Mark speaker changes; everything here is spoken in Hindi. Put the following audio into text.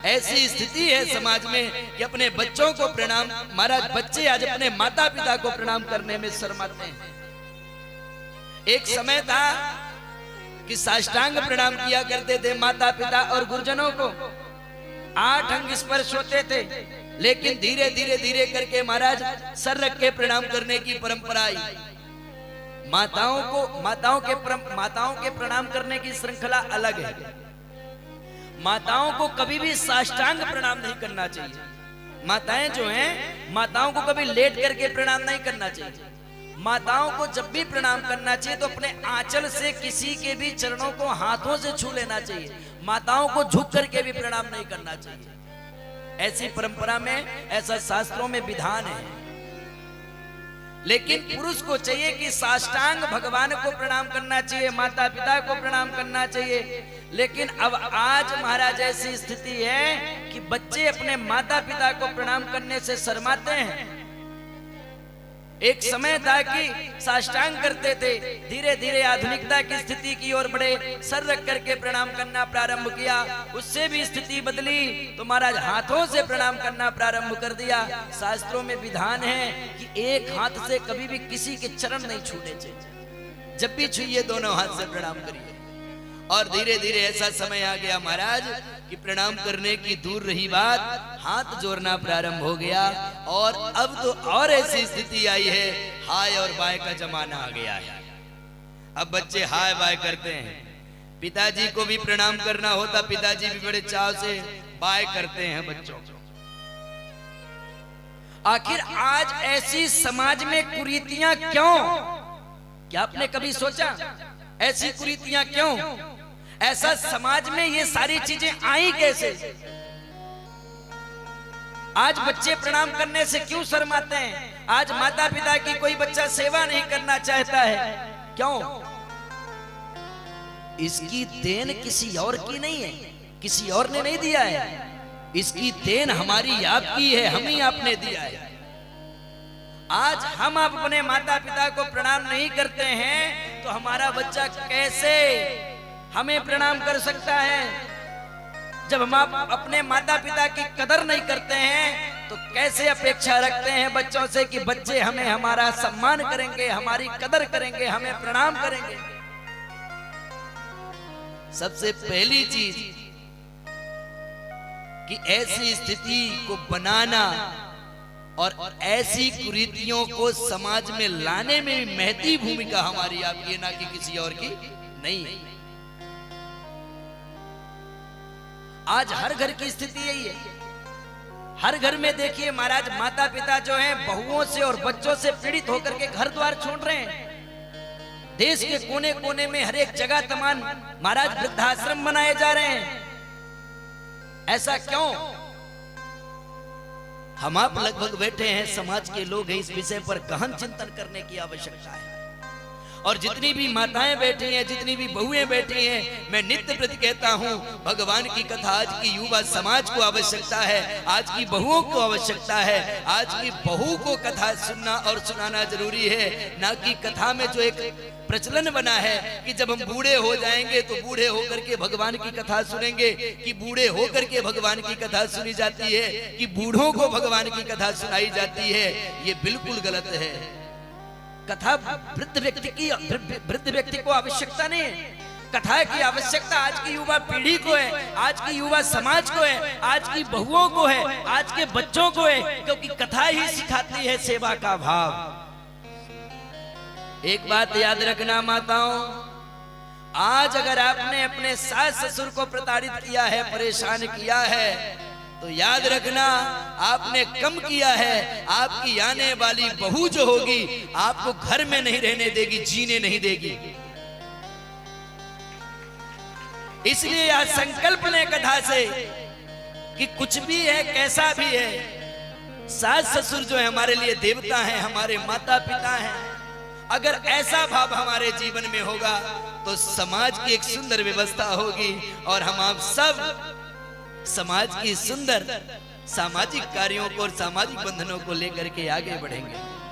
Speaker 1: ऐसी स्थिति है समाज में कि अपने बच्चों को प्रणाम, महाराज बच्चे आज अपने माता पिता को प्रणाम करने में शर्माते हैं। एक समय था कि साष्टांग प्रणाम किया करते थे माता पिता और गुरुजनों को, 8 अंग स्पर्श होते थे, लेकिन धीरे धीरे धीरे करके महाराज सर रख के प्रणाम करने की परंपरा आई। माताओं के प्रणाम करने की श्रृंखला अलग है। माताओं को कभी भी साष्टांग प्रणाम नहीं करना चाहिए। माताएं जो हैं, माताओं को कभी लेट करके प्रणाम नहीं करना चाहिए। माताओं को जब भी प्रणाम करना चाहिए तो अपने आंचल से किसी के भी चरणों को हाथों से छू लेना चाहिए। माताओं को झुक करके भी प्रणाम नहीं करना चाहिए। ऐसी परंपरा में, ऐसा शास्त्रों में विधान है। लेकिन पुरुष को चाहिए कि साष्टांग भगवान को प्रणाम करना चाहिए, माता पिता को प्रणाम करना चाहिए। लेकिन अब आज महाराज ऐसी स्थिति है कि बच्चे अपने माता पिता को प्रणाम करने से शर्माते हैं। एक समय था कि साष्टांग करते थे, धीरे धीरे आधुनिकता की स्थिति की ओर बढ़े, सर रख करके प्रणाम करना प्रारंभ किया। उससे भी स्थिति बदली तो महाराज हाथों से प्रणाम करना प्रारंभ कर दिया। शास्त्रों में विधान है कि एक हाथ से कभी भी किसी के चरण नहीं छूने चाहिए, जब भी छुइए दोनों हाथ से प्रणाम करिए। और धीरे धीरे ऐसा समय आ गया महाराज कि प्रणाम करने की दूर रही बात, हाथ जोड़ना प्रारंभ हो गया। और अब तो और ऐसी स्थिति आई है, हाय और बाय का जमाना आ गया है। अब बच्चे हाय बाय करते हैं। पिताजी को भी प्रणाम करना होता, पिताजी भी बड़े चाव से बाय करते हैं बच्चों को। आखिर आज ऐसी समाज में कुरीतियां क्यों? क्या आपने कभी सोचा ऐसी कुरीतियां क्यों? ऐसा समाज में ये सारी चीजें आई कैसे? आज बच्चे प्रणाम करने से क्यों शर्माते हैं? आज माता पिता की कोई बच्चा सेवा नहीं करना चाहता है, क्यों? इसकी देन किसी और की नहीं है, किसी और ने नहीं दिया है। इसकी देन हमारी आपकी है, हम ही आपने दिया है। आज हम आप अपने माता पिता को प्रणाम नहीं करते हैं तो हमारा बच्चा कैसे हमें प्रणाम कर सकता है? जब हम आप अपने माता पिता की कदर नहीं करते हैं तो कैसे अपेक्षा रखते हैं बच्चों से कि बच्चे हमें हमारा सम्मान करेंगे, हमारी कदर करेंगे, हमें प्रणाम करेंगे? सबसे पहली चीज कि ऐसी स्थिति को बनाना और ऐसी कुरीतियों को समाज में लाने में महती भूमिका हमारी आपकी, ना कि किसी और की नहीं। आज हर घर की स्थिति यही है। हर घर में देखिए महाराज माता पिता जो हैं बहुओं से और बच्चों से पीड़ित होकर के घर द्वार छोड़ रहे हैं। देश के कोने कोने में हर एक जगह तमाम महाराज वृद्धाश्रम बनाए जा रहे हैं। ऐसा क्यों? हम आप लगभग बैठे हैं, समाज के लोग हैं, इस विषय पर गहन चिंतन करने की आवश्यकता है। और जितनी भी माताएं बैठी हैं, जितनी भी बहुएं बैठी हैं, मैं नित्य प्रति कहता हूं भगवान की कथा आज की युवा समाज को आवश्यकता है, आज की बहुओं को आवश्यकता है। आज की बहू को कथा सुनना और सुनाना जरूरी है, ना कि कथा में जो एक प्रचलन बना है कि जब हम बूढ़े हो जाएंगे तो बूढ़े होकर के भगवान की कथा सुनेंगे, कि बूढ़े होकर के भगवान की कथा सुनी जाती है, कि बूढ़ों को भगवान की कथा सुनाई जाती है। ये बिल्कुल गलत है। कथा वृद्ध व्यक्ति को आवश्यकता नहीं है। कथा की आवश्यकता आज की युवा पीढ़ी को है, आज की युवा समाज को है, आज की बहुओं को है, आज के बच्चों को है, क्योंकि कथा ही सिखाती है सेवा का भाव। एक बात याद रखना माताओं, आज अगर आपने अपने सास ससुर को प्रताड़ित किया है, परेशान किया है, तो याद रखना आपने कम किया है। आपकी आने वाली बहू जो होगी आपको घर में नहीं रहने देगी, जीने नहीं देगी। इसलिए आज संकल्प लें कथा से कि कुछ भी है, कैसा भी है, सास ससुर जो है हमारे लिए देवता हैं, हमारे माता पिता हैं। अगर ऐसा भाव हमारे जीवन में होगा तो समाज की एक सुंदर व्यवस्था होगी और हम आप सब समाज की सुंदर सामाजिक कार्यों को और सामाजिक बंधनों को लेकर के आगे बढ़ेंगे।